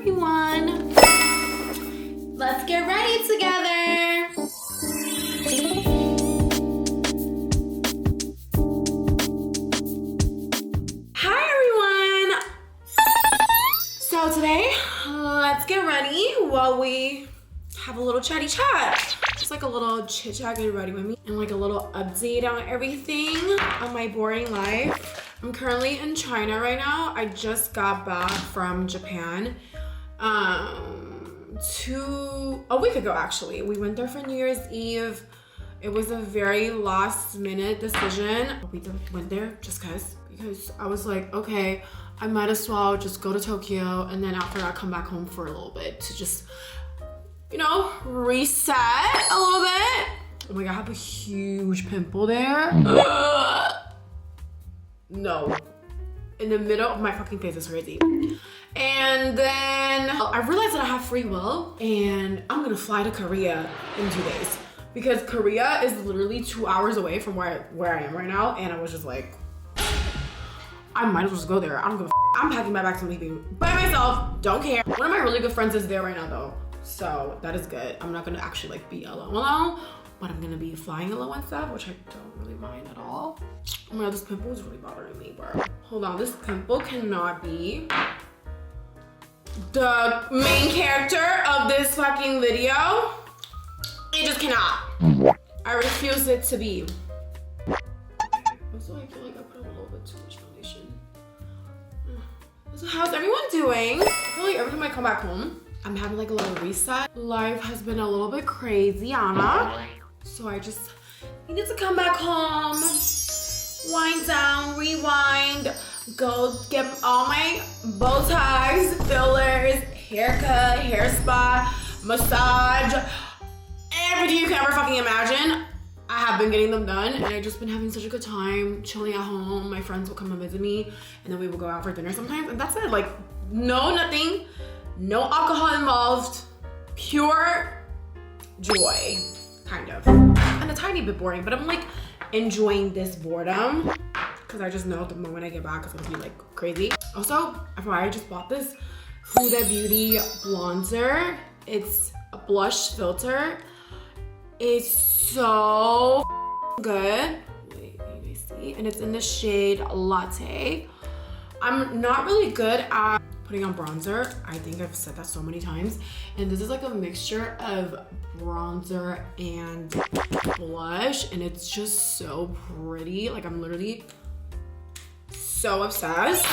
everyone. Let's get ready together. Hi everyone. So today, let's get ready while we have a little chatty chat. Just like a little chit chat, get ready with me, and like a little update on everything on my boring life. I'm currently in China right now. I just got back from Japan a week ago actually. We went there for New Year's Eve. It was a very last minute decision. We went there just because I was like, okay, I might as well just go to Tokyo, and then after that come back home for a little bit to just, you know, reset a little bit. Oh my god, I have a huge pimple there. No. In the middle of my fucking face, is crazy. And then I realized that I have free will and I'm gonna fly to Korea in 2 days. Because Korea is literally 2 hours away from where I am right now. And I was just like, I might as well just go there. I don't give a f. I'm packing my bags and leaving by myself. Don't care. One of my really good friends is there right now though. So that is good. I'm not gonna actually like be alone, but I'm gonna be flying alone and stuff, which I don't really mind at all. Oh my god, this pimple is really bothering me, bro. Hold on, this pimple cannot be the main character of this fucking video. It just cannot. I refuse it to be. Also, I feel like I put a little bit too much foundation. So how's everyone doing? I feel like every time I come back home, I'm having like a little reset. Life has been a little bit crazy, Anna. So I just needed to come back home, wind down, rewind, go get all my Botox, fillers, haircut, hair spa, massage, everything you can ever fucking imagine. I have been getting them done, and I've just been having such a good time chilling at home. My friends will come and visit me, and then we will go out for dinner sometimes, and that's it. Like, nothing, no alcohol involved, pure joy. Kind of. And a tiny bit boring, but I'm like enjoying this boredom because I just know the moment I get back it's gonna be like crazy. Also, I just bought this Huda Beauty bronzer. It's a blush filter. It's so good. Wait, can you see? And it's in the shade Latte. I'm not really good at putting on bronzer. I think I've said that so many times. And this is like a mixture of bronzer and blush, and it's just so pretty. Like, I'm literally so obsessed.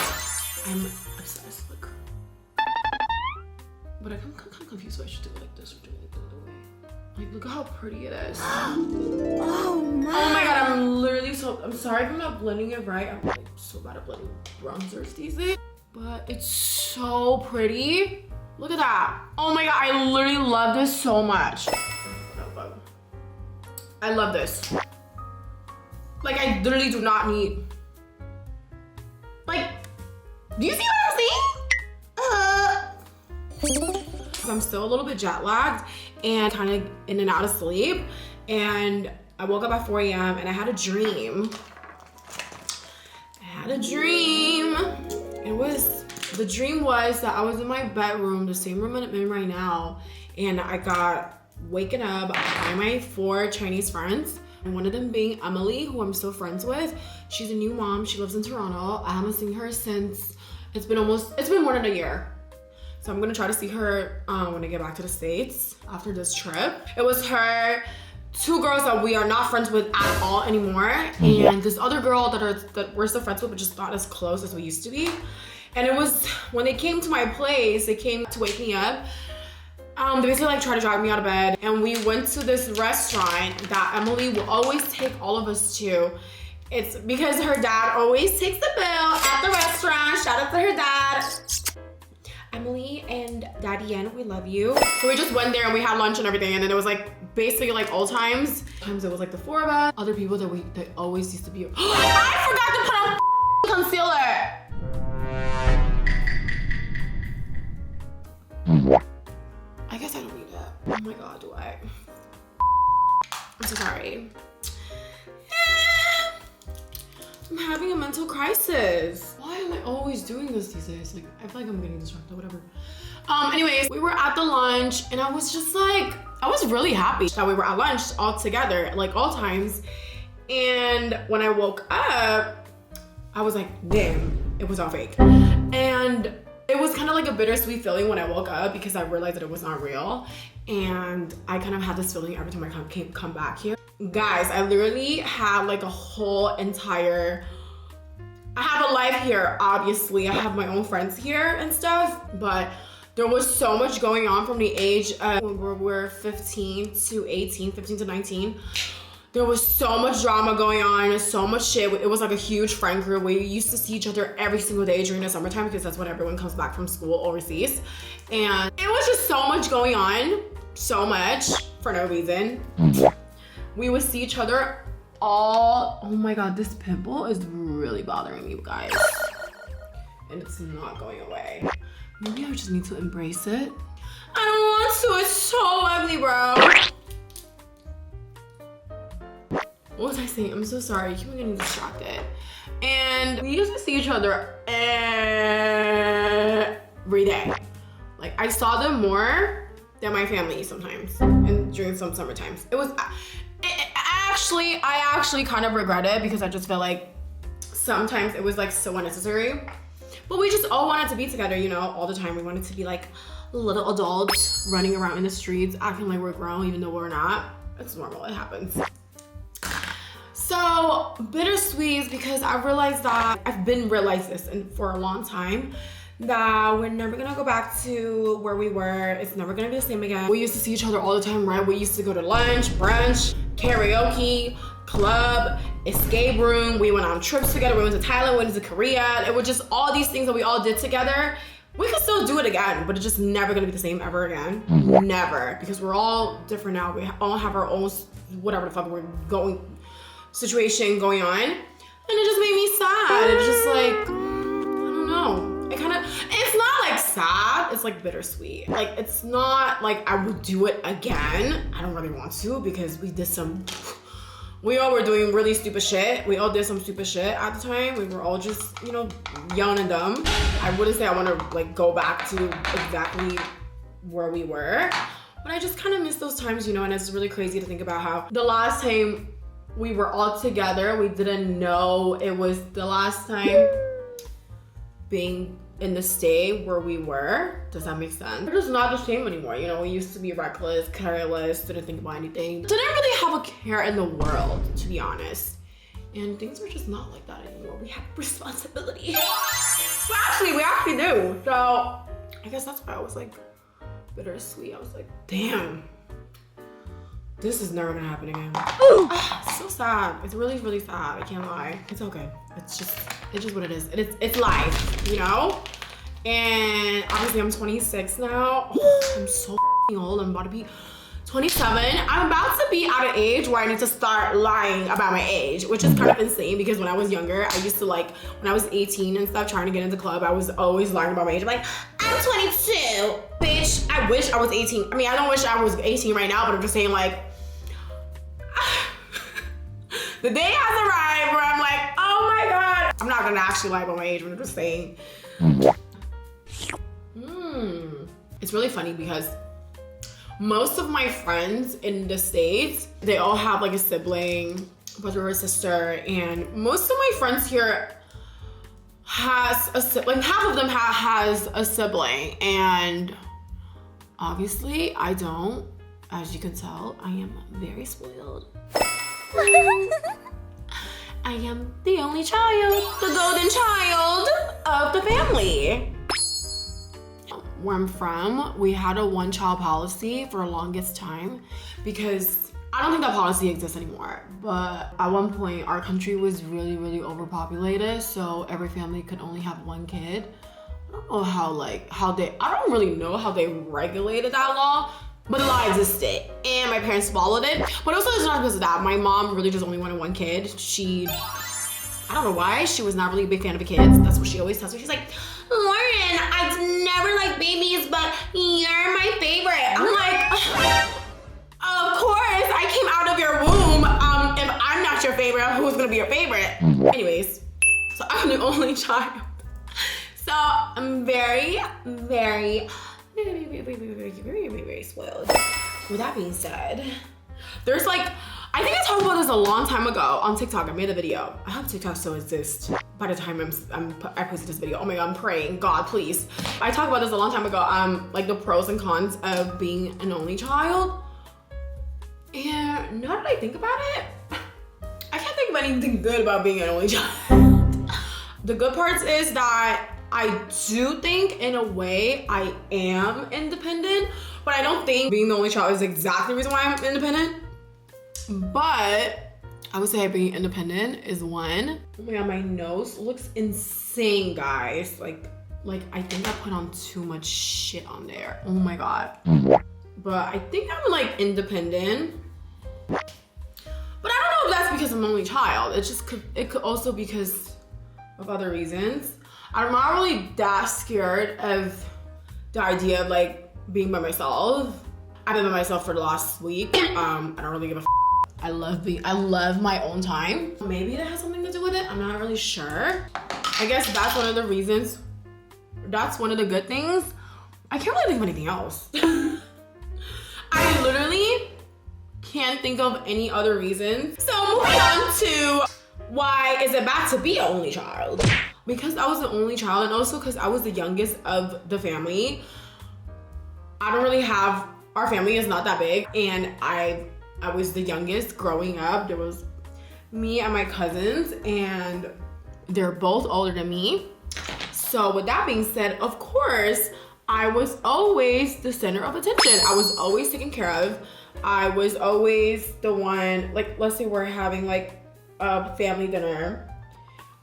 I'm obsessed. Like, but I'm confused. So I should do it like this or do it like the other way. Like, look at how pretty it is. Oh my god, I'm literally I'm sorry if I'm not blending it right. I'm like so bad at blending bronzers these days. But it's so pretty. Look at that. Oh my god, I literally love this so much. I love this. Like, I literally do not need. Like, do you see what I'm saying? I'm still a little bit jet lagged and kind of in and out of sleep. And I woke up at 4 a.m. and I had a dream. The dream was that I was in my bedroom, the same room I'm in right now, and I got waken up by my 4 Chinese friends, and one of them being Emily, who I'm still friends with. She's a new mom. She lives in Toronto. I haven't seen her since it's been more than a year. So I'm gonna try to see her when I get back to the States after this trip. It was her, 2 girls that we are not friends with at all anymore, and this other girl that we're still friends with, but just not as close as we used to be. And it was when they came to my place, they came to wake me up. They basically like tried to drive me out of bed, and we went to this restaurant that Emily will always take all of us to. It's because her dad always takes the bill at the restaurant. Shout out to her dad. Emily and Daddy Yen, we love you. So we just went there and we had lunch and everything, and then it was like basically like old times. Sometimes it was like the 4 of us. Other people that always used to be. I forgot to put on concealer. I guess I don't need that. Oh my god, do I? I'm so sorry. I'm having a mental crisis. Why am I always doing this these days? Like, I feel like I'm getting distracted, whatever. Anyways, we were at the lunch and I was just like, I was really happy that we were at lunch all together, like all times. And when I woke up, I was like, damn, it was all fake. And it was kind of like a bittersweet feeling when I woke up because I realized that it was not real. And I kind of had this feeling every time I come back here. Guys, I literally had like a whole entire, I have a life here, obviously. I have my own friends here and stuff, but there was so much going on from the age of when we were 15 to 18, 15 to 19. There was so much drama going on, so much shit. It was like a huge friend group. We used to see each other every single day during the summertime because that's when everyone comes back from school overseas. And it was just so much going on, so much for no reason. We would see each other all, oh my God, this pimple is really bothering me, guys. And it's not going away. Maybe I just need to embrace it. I don't want to, it's so ugly, bro. What was I saying? I'm so sorry, I keep getting distracted. And we used to see each other every day. Like, I saw them more than my family sometimes, and during some summer times. I actually kind of regret it because I just felt like sometimes it was like so unnecessary. But we just all wanted to be together, you know, all the time. We wanted to be like little adults running around in the streets, acting like we're grown, even though we're not. It's normal, it happens. So bittersweet because I realized that I've been realized this for a long time, that we're never gonna go back to where we were. It's never gonna be the same again. We used to see each other all the time, right? We used to go to lunch, brunch, karaoke, club, escape room. We went on trips together. We went to Thailand, we went to Korea. It was just all these things that we all did together. We could still do it again, but it's just never gonna be the same ever again. Never, because we're all different now. We all have our own, whatever the fuck we're going, situation going on. And it just made me sad. It's just like, I don't know. It's not like sad, it's like bittersweet. Like, it's not like I would do it again. I don't really want to because we all were doing really stupid shit. We all did some stupid shit at the time. We were all just, you know, young and dumb. I wouldn't say I want to like go back to exactly where we were, but I just kind of miss those times, you know, and it's really crazy to think about how the last time we were all together, we didn't know it was the last time being in the state where we were. Does that make sense? We're just not the same anymore. You know, we used to be reckless, careless, didn't think about anything. Didn't really have a care in the world, to be honest. And things are just not like that anymore. We have responsibility. We actually do. So I guess that's why I was like bittersweet. I was like, damn, this is never gonna happen again. So sad. It's really, really sad. I can't lie. It's okay. It's just what it is. It's life, you know? And obviously I'm 26 now. Oh, I'm so old. I'm about to be 27. I'm about to be at an age where I need to start lying about my age, which is kind of insane because when I was younger, I used to like, when I was 18 and stuff, trying to get into club, I was always lying about my age. I'm like, I'm 22. Bitch, I wish I was 18. I mean, I don't wish I was 18 right now, but I'm just saying like, the day has arrived where I'm like, oh my God. I'm not gonna actually lie about my age, but I'm just saying. It's really funny because most of my friends in the States, they all have like a sibling, brother or sister, and most of my friends here has a sibling. Half of them has a sibling, and obviously I don't. As you can tell, I am very spoiled. I am the only child, the golden child of the family. Where I'm from, we had a one-child policy for the longest time because I don't think that policy exists anymore. But at one point, our country was really, really overpopulated, so every family could only have one kid. I don't know I don't really know how they regulated that law. But the law existed, and my parents followed it. But also, it's not because of that. My mom really just only wanted one kid. I don't know why, she was not really a big fan of the kids. That's what she always tells me. She's like, Lauren, I never like babies, but you're my favorite. I'm like, of course, I came out of your womb. If I'm not your favorite, who's gonna be your favorite? Anyways, so I'm the only child. So I'm very, very, very spoiled. With that being said, there's like, I think I talked about this a long time ago on TikTok. I made a video. I hope TikTok still exists by the time I posted this video. Oh my God, I'm praying, God, please. I talked about this a long time ago. Like the pros and cons of being an only child. And now that I think about it, I can't think of anything good about being an only child. The good parts is that I do think in a way I am independent, but I don't think being the only child is exactly the reason why I'm independent. But I would say being independent is one. Oh my God, my nose looks insane, guys. Like I think I put on too much shit on there. Oh my God. But I think I'm like independent. But I don't know if that's because I'm an only child. It could also be because of other reasons. I'm not really that scared of the idea of like being by myself. I've been by myself for the last week. I don't really give a I love my own time. Maybe that has something to do with it. I'm not really sure. I guess that's one of the reasons. That's one of the good things. I can't really think of anything else. I literally can't think of any other reasons. So moving on to why is it bad to be an only child? Because I was the only child and also because I was the youngest of the family. I don't really have, our family is not that big, and I was the youngest growing up. There was me and my cousins, and they're both older than me. So with that being said, of course, I was always the center of attention. I was always taken care of. I was always the one, like, let's say we're having like a family dinner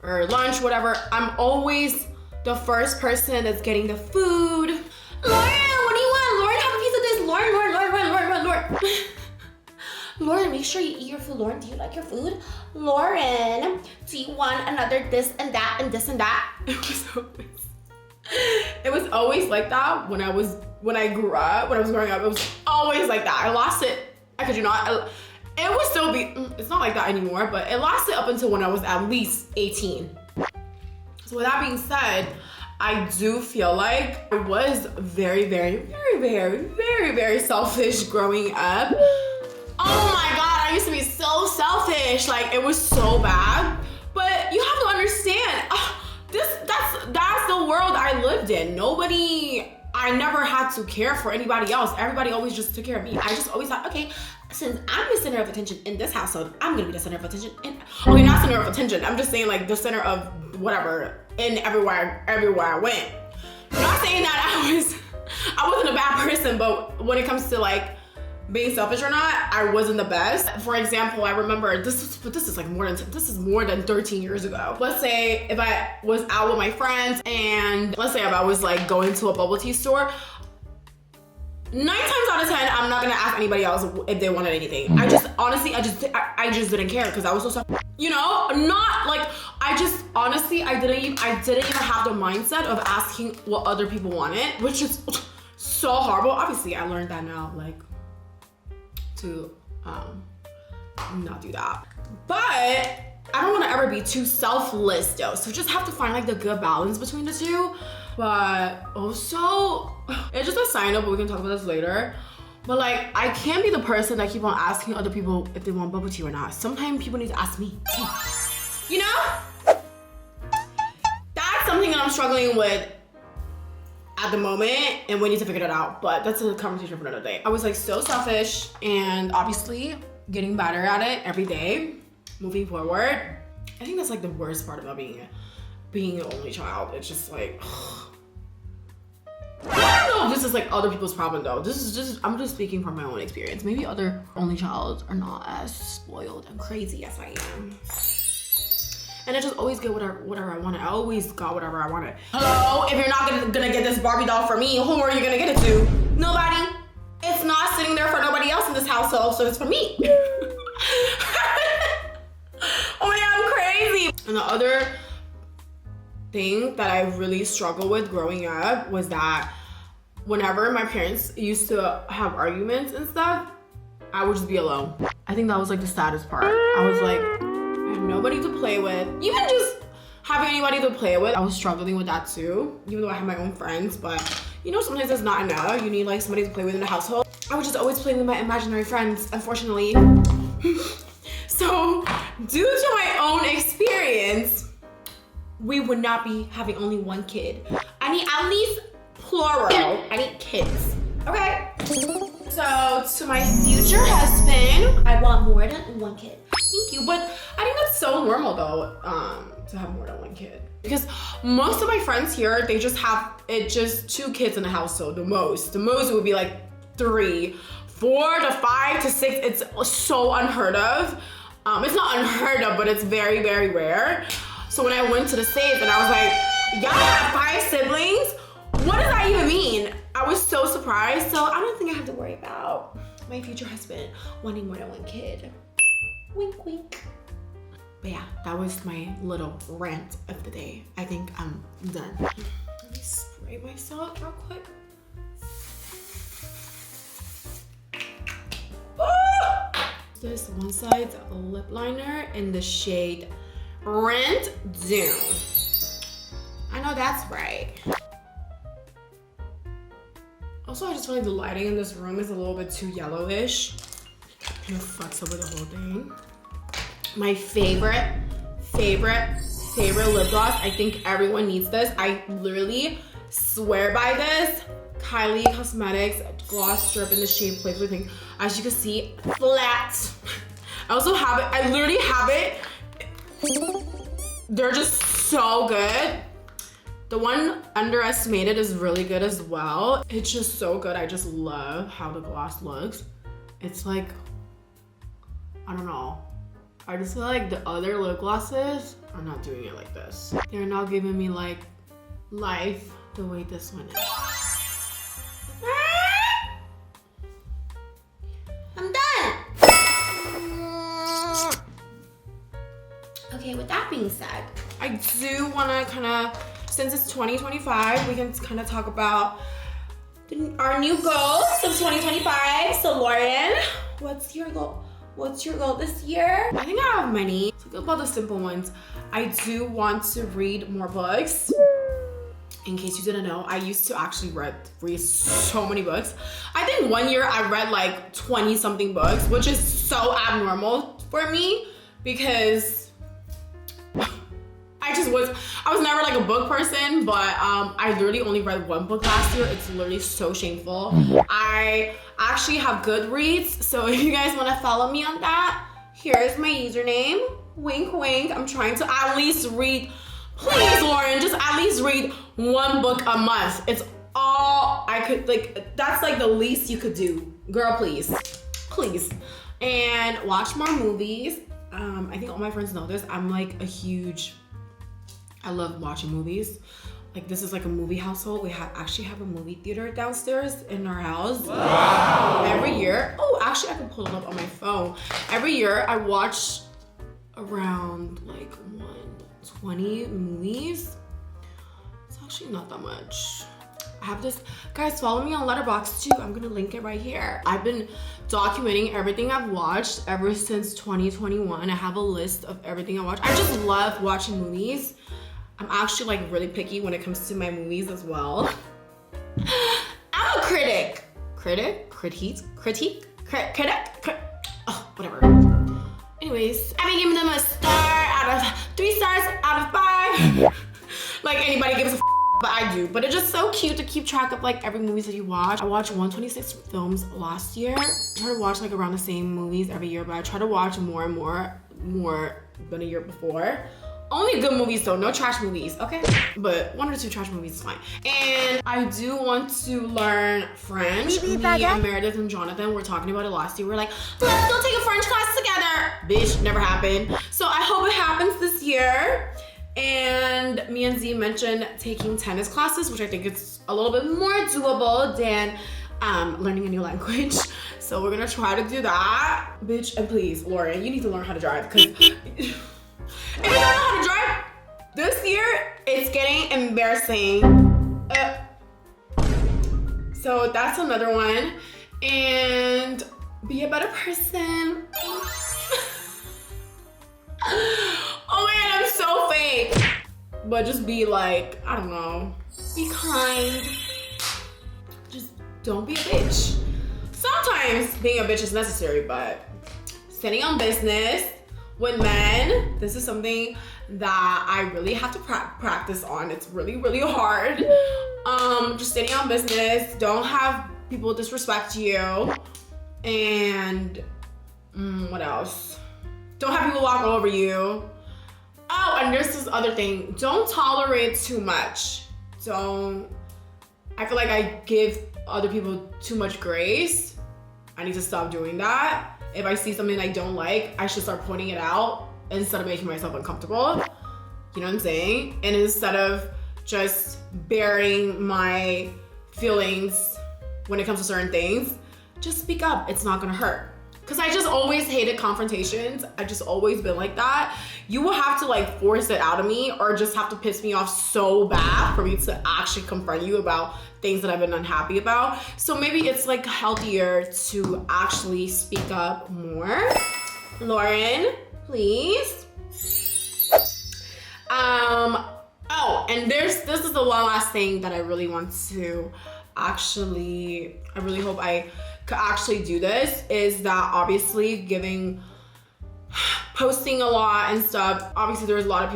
or lunch, whatever. I'm always the first person that's getting the food. Lauren, what do you want? Lauren, have a piece of this. Lauren. Lauren, make sure you eat your food. Lauren, do you like your food? Lauren, do you want another this and that and this and that? It was always like that when I was growing up. It was always like that. I lost it. I could you not. It would still be, it's not like that anymore, but it lasted up until when I was at least 18. So with that being said, I do feel like I was very, very, very, very, very, very selfish growing up. Oh my God, I used to be so selfish. Like, it was so bad. But you have to understand, that's the world I lived in. I never had to care for anybody else. Everybody always just took care of me. I just always thought, okay, since I'm the center of attention in this household, I'm gonna be the center of attention okay, not center of attention. I'm just saying like the center of whatever in everywhere I went. I'm not saying that I wasn't a bad person, but when it comes to like being selfish or not, I wasn't the best. For example, I remember this is more than 13 years ago. Let's say if I was out with my friends and let's say if I was like going to a bubble tea store, 9 times out of 10, I'm not gonna ask anybody else if they wanted anything. I just didn't care because I was so selfish. You know, not like I didn't even have the mindset of asking what other people wanted, which is so horrible. Obviously, I learned that now, like, to not do that. But I don't want to ever be too selfless though, so just have to find like the good balance between the two. But also, it's just a sign up, but we can talk about this later. But like, I can't be the person that keep on asking other people if they want bubble tea or not. Sometimes people need to ask me too. You know? That's something that I'm struggling with at the moment, and we need to figure that out, but that's a conversation for another day. I was like so selfish, and obviously getting better at it every day, moving forward. I think that's like the worst part about being an only child. It's just like, I don't know if this is like other people's problem though. I'm just speaking from my own experience. Maybe other only childs are not as spoiled and crazy as I am. And I just always get whatever I wanted. I always got whatever I wanted. Hello, if you're not gonna get this Barbie doll for me, who are you gonna get it to? Nobody. It's not sitting there for nobody else in this household, so it's for me. Oh my God, I'm crazy. And the other thing that I really struggled with growing up was that whenever my parents used to have arguments and stuff, I would just be alone. I think that was like the saddest part. I was like, I have nobody to play with. Even just having anybody to play with. I was struggling with that too, even though I have my own friends, but you know, sometimes that's not enough. You need like somebody to play with in the household. I would just always play with my imaginary friends, unfortunately. So due to my own experience, we would not be having only one kid. I need at least plural. I need kids, okay? So to my future husband, I want more than one kid. Thank you, but I think that's so normal though, to have more than one kid. Because most of my friends here, they just have just 2 kids in the household, the most. The most would be like 3, 4 to 5 to 6. It's so unheard of. It's not unheard of, but it's very, very rare. So when I went to the States and I was like, y'all have 5 siblings? What does that even mean? I was so surprised. So I don't think I have to worry about my future husband wanting more than one kid. Wink, wink. But yeah, that was my little rant of the day. I think I'm done. Let me spray myself real quick. This one side lip liner in the shade Rant Doom. I know that's right. Also, I just feel like the lighting in this room is a little bit too yellowish. Kind of fucks over the whole thing. My favorite lip gloss. I think everyone needs this. I literally swear by this. Kylie Cosmetics gloss strip in the shade Playfully Pink. As you can see, flat. I also have it. I literally have it. They're just so good. The one Underestimated is really good as well. It's just so good. I just love how the gloss looks. It's like, I don't know. I just feel like the other lip glosses are not doing it like this. They're not giving me like life the way this one is. I'm done. Okay, with that being said, I do want to kind of, since it's 2025, we can kind of talk about our new goals of 2025. So Lauren, what's your goal? What's your goal this year? I think I have many. Let's talk about the simple ones. I do want to read more books. In case you didn't know, I used to actually read so many books. I think one year I read like 20 something books, which is so abnormal for me because I was never like a book person, but I literally only read one book last year. It's literally so shameful. I actually have Goodreads, so if you guys want to follow me on that, here's my username. Wink, wink. I'm trying to at least read. Please, Lauren, just at least read one book a month. It's all I could, like, that's like the least you could do. Girl, please. Please. And watch more movies. I think all my friends know this. I'm like I love watching movies. Like, this is like a movie household. We actually have a movie theater downstairs in our house. Wow. Every year. Oh, actually, I can pull it up on my phone. Every year, I watch around like 120 movies. It's actually not that much. I have this, guys, follow me on Letterboxd too. I'm gonna link it right here. I've been documenting everything I've watched ever since 2021. I have a list of everything I watch. I just love watching movies. I'm actually like really picky when it comes to my movies as well. I'm a critic. Oh, whatever. Anyways, I've been giving them a star out of 3 stars out of 5. Like anybody gives a but I do. But it's just so cute to keep track of like every movies that you watch. I watched 126 films last year. I try to watch like around the same movies every year, but I try to watch more and more than a year before. Only good movies though, no trash movies, okay? But 1 or 2 trash movies is fine. And I do want to learn French. Me and Meredith and Jonathan were talking about it last year. We're like, let's go take a French class together. Bitch, never happened. So I hope it happens this year. And me and Z mentioned taking tennis classes, which I think it's a little bit more doable than learning a new language. So we're gonna try to do that. Bitch, and please, Lauren, you need to learn how to drive because if you don't know how to drive, this year, it's getting embarrassing. So that's another one. And be a better person. Oh my God, I'm so fake. but just be like, I don't know, be kind. Just don't be a bitch. Sometimes being a bitch is necessary, but standing on business with men, this is something that I really have to practice on. It's really, really hard. Just standing on business, don't have people disrespect you, and what else? Don't have people walk over you. Oh, and there's this other thing. Don't tolerate too much. I feel like I give other people too much grace. I need to stop doing that. If I see something I don't like, I should start pointing it out instead of making myself uncomfortable. You know what I'm saying? And instead of just bearing my feelings when it comes to certain things, just speak up. It's not gonna hurt. Cause I just always hated confrontations. I just always been like that. You will have to like force it out of me or just have to piss me off so bad for me to actually confront you about things that I've been unhappy about. So maybe it's like healthier to actually speak up more. Lauren, please. Oh, and this is the one last thing that I really want to actually, I really hope I could actually do this, is that obviously posting a lot and stuff, obviously there's a lot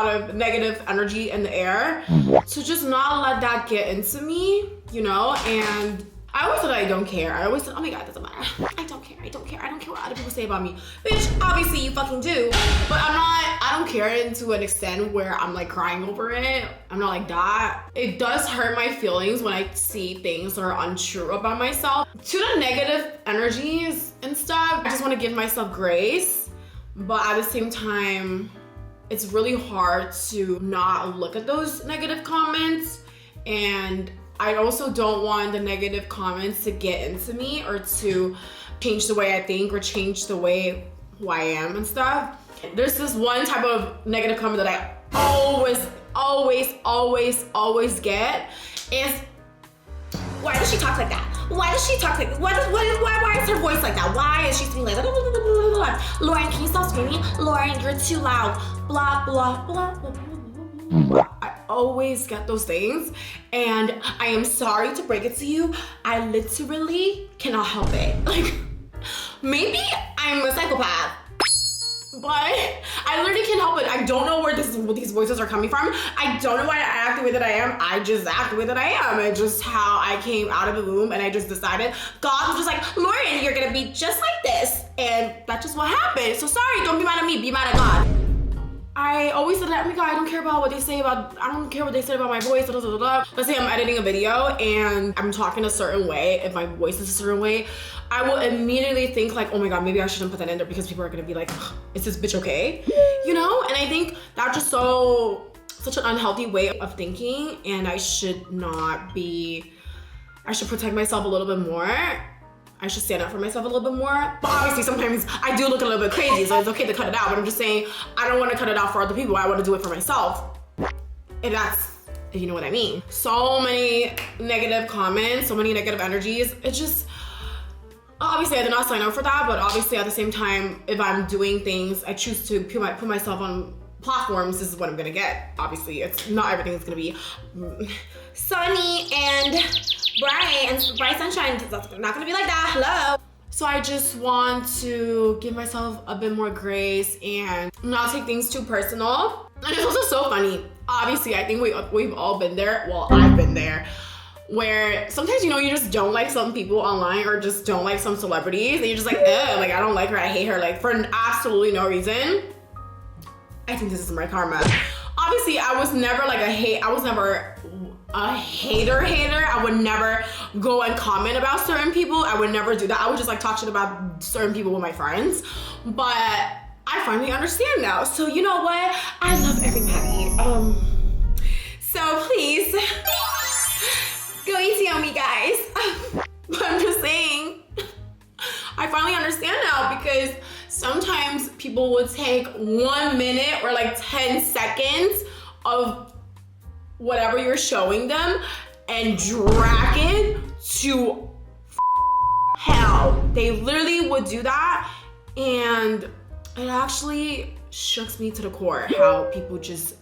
of negative energy in the air. So just not let that get into me, you know? And I always said I don't care. I always said, oh my God, it doesn't matter. I don't care what other people say about me. Bitch, obviously you fucking do. But I don't care to an extent where I'm like crying over it. I'm not like that. It does hurt my feelings when I see things that are untrue about myself. To the negative energies and stuff, I just want to give myself grace. But at the same time, it's really hard to not look at those negative comments. And I also don't want the negative comments to get into me or to change the way I think or change the way who I am and stuff. There's this one type of negative comment that I always get is, why does she talk like that? Why does she talk like that? Why is her voice like that? Why is she screaming like that? Lauren, can you stop screaming? Lauren, you're too loud. Blah, blah, blah, blah, blah. I always get those things, and I am sorry to break it to you. I literally cannot help it. Like, maybe I'm a psychopath, but I literally can't help it. I don't know where these voices are coming from. I don't know why I act the way that I am. I just act the way that I am. It's just how I came out of the womb, and I just decided. God was just like, Lauren, you're gonna be just like this, and that's just what happened. So sorry, don't be mad at me, be mad at God. I always said that, oh my God, I don't care about what they say about, I don't care what they said about my voice, blah, blah, blah. Let's say I'm editing a video and I'm talking a certain way, if my voice is a certain way, I will immediately think like, oh my God, maybe I shouldn't put that in there because people are gonna be like, is this bitch okay? You know? And I think that's just such an unhealthy way of thinking, and I should protect myself a little bit more. I should stand up for myself a little bit more. But obviously sometimes I do look a little bit crazy, so it's okay to cut it out. But I'm just saying, I don't want to cut it out for other people. I want to do it for myself. If you know what I mean. So many negative comments, so many negative energies. It's just, obviously I did not sign up for that, but obviously at the same time, if I'm doing things, I choose to put myself on platforms, this is what I'm gonna get. Obviously, it's not everything is gonna be sunny and bright and bright sunshine. It's not gonna be like that. Hello. So I just want to give myself a bit more grace and not take things too personal. And it's also so funny. Obviously, I think we've all been there. Well, I've been there. Where sometimes, you know, you just don't like some people online or just don't like some celebrities. And you're just like, ugh, like I don't like her, I hate her, like for absolutely no reason. I think this is my karma. Obviously, I was never like a hater. I would never go and comment about certain people. I would never do that. I would just like talk shit about certain people with my friends. But I finally understand now. So you know what? I love everybody. So please, go easy on me, guys. But I'm just saying, I finally understand now, because sometimes people would take 1 minute or like 10 seconds of whatever you're showing them and drag it to hell. They literally would do that, and it actually shooks me to the core how people just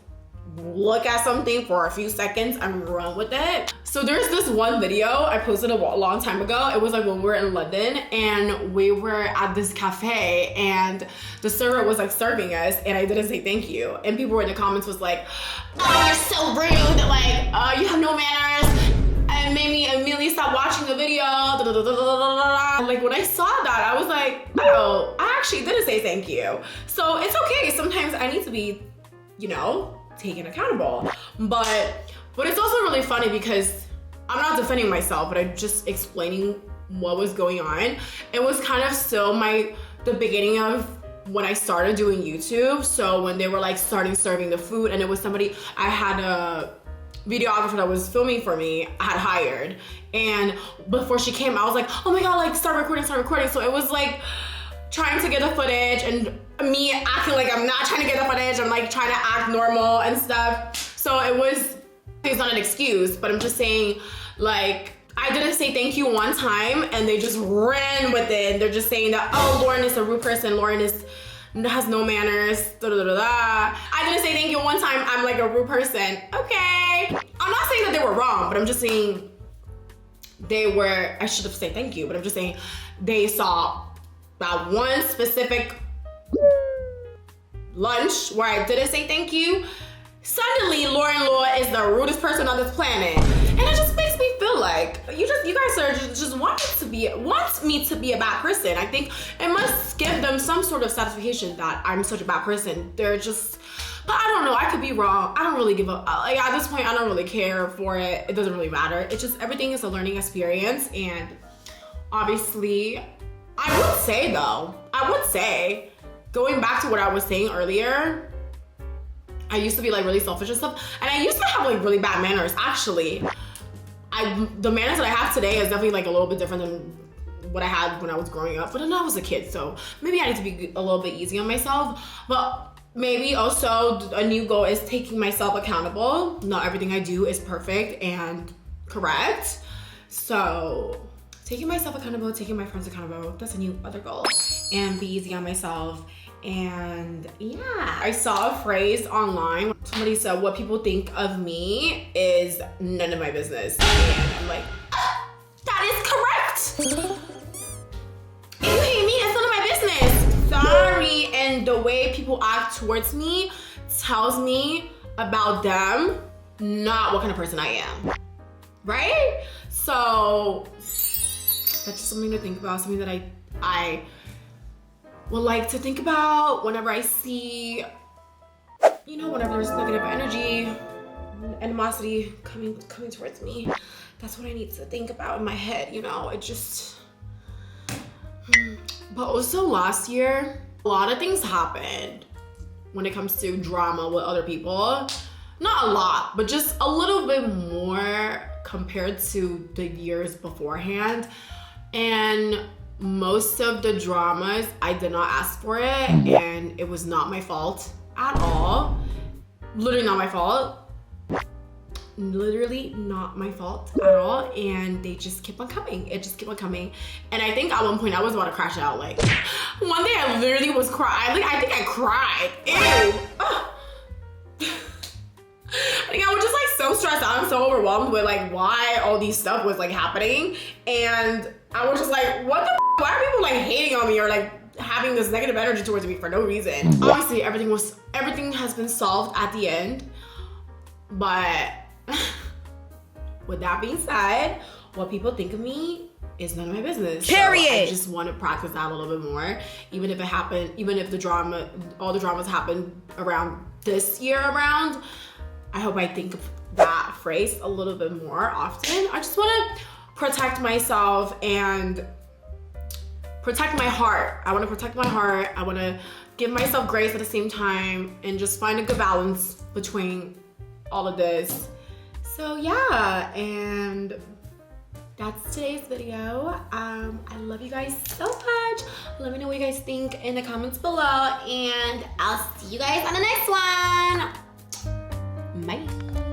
look at something for a few seconds and run with it. So there's this one video I posted a long time ago. It was like when we were in London and we were at this cafe and the server was like serving us and I didn't say thank you. And people in the comments was like, oh, you're so rude. Like, you have no manners. And made me immediately stop watching the video. Like when I saw that, I was like, oh, I actually didn't say thank you. So it's okay. Sometimes I need to be, you know, taken accountable. But it's also really funny because I'm not defending myself, but I'm just explaining what was going on. It was kind of still the beginning of when I started doing YouTube. So when they were like serving the food and it was somebody, I had a videographer that was filming for me, I had hired. And before she came, I was like, oh my God, like start recording. So it was like trying to get the footage and me acting like I'm not trying to get the footage. I'm like trying to act normal and stuff. So it's not an excuse, but I'm just saying like, I didn't say thank you one time and they just ran with it. They're just saying that, oh, Lauren is a rude person. Lauren has no manners, I didn't say thank you one time, I'm like a rude person. Okay. I'm not saying that they were wrong, but I'm just saying I should have said thank you, but I'm just saying they saw that one specific lunch where I didn't say thank you. Suddenly, laurenyhluo is the rudest person on this planet. And it just makes me feel like you guys are just want me to be a bad person. I think it must give them some sort of satisfaction that I'm such a bad person. But I don't know, I could be wrong. I don't really give up. Like at this point, I don't really care for it. It doesn't really matter. It's just everything is a learning experience. And obviously, I would say, going back to what I was saying earlier, I used to be like really selfish and stuff. And I used to have like really bad manners, actually. The manners that I have today is definitely like a little bit different than what I had when I was growing up. But then I was a kid, so maybe I need to be a little bit easy on myself. But maybe also a new goal is taking myself accountable. Not everything I do is perfect and correct. So taking myself accountable, taking my friends accountable, that's a new other goal. And be easy on myself. And yeah, I saw a phrase online. Somebody said, what people think of me is none of my business. And I'm like, that is correct. If you hate me, it's none of my business. Sorry. And the way people act towards me tells me about them, not what kind of person I am. Right? So that's just something to think about, something that I would like to think about whenever I see, you know, whenever there's negative energy, animosity coming towards me. That's what I need to think about in my head, you know. It just, but also last year, a lot of things happened when it comes to drama with other people. Not a lot, but just a little bit more compared to the years beforehand. And most of the dramas, I did not ask for it, and it was not my fault at all. Literally not my fault. Literally not my fault at all. And they just kept on coming. It just kept on coming. And I think at one point I was about to crash out. Like one day I literally was crying. Like I think I cried. Ew. I think I was just like so stressed out and so overwhelmed with like why all these stuff was like happening. And I was just like, what the why are people like hating on me or like having this negative energy towards me for no reason? Obviously everything has been solved at the end. But with that being said, what people think of me is none of my business. Period. So I just want to practice that a little bit more. Even if all the dramas happened around this year around, I hope I think of that phrase a little bit more often. I just want to protect myself and protect my heart. I want to protect my heart. I want to give myself grace at the same time and just find a good balance between all of this. So yeah, and that's today's video. I love you guys so much. Let me know what you guys think in the comments below, and I'll see you guys on the next one. Bye.